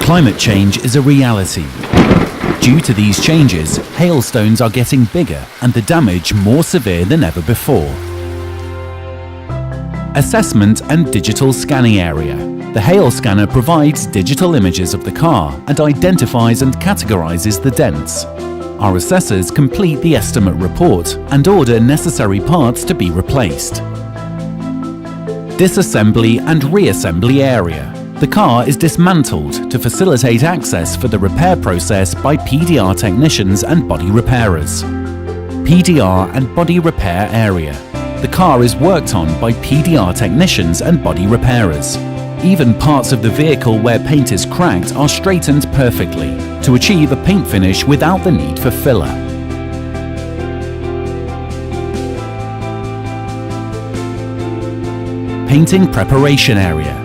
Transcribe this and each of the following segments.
Climate change is a reality. Due to these changes, hailstones are getting bigger and the damage more severe than ever before. Assessment and digital scanning area. The hail scanner provides digital images of the car and identifies and categorizes the dents. Our assessors complete the estimate report and order necessary parts to be replaced. Disassembly and reassembly area. The car is dismantled to facilitate access for the repair process by PDR technicians and body repairers. PDR and body repair area. The car is worked on by PDR technicians and body repairers. Even parts of the vehicle where paint is cracked are straightened perfectly to achieve a paint finish without the need for filler. Painting preparation area.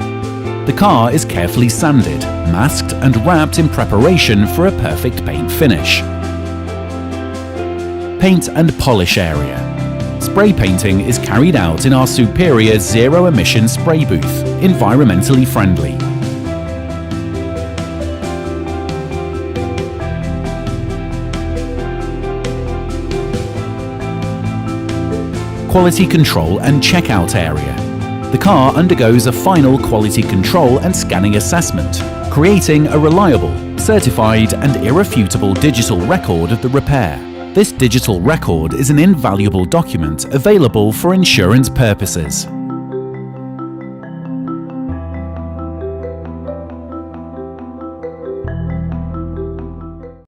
The car is carefully sanded, masked and wrapped in preparation for a perfect paint finish. Paint and polish area. Spray painting is carried out in our superior zero-emission spray booth, environmentally friendly. Quality control and checkout area. The car undergoes a final quality control and scanning assessment, creating a reliable, certified and irrefutable digital record of the repair. This digital record is an invaluable document available for insurance purposes.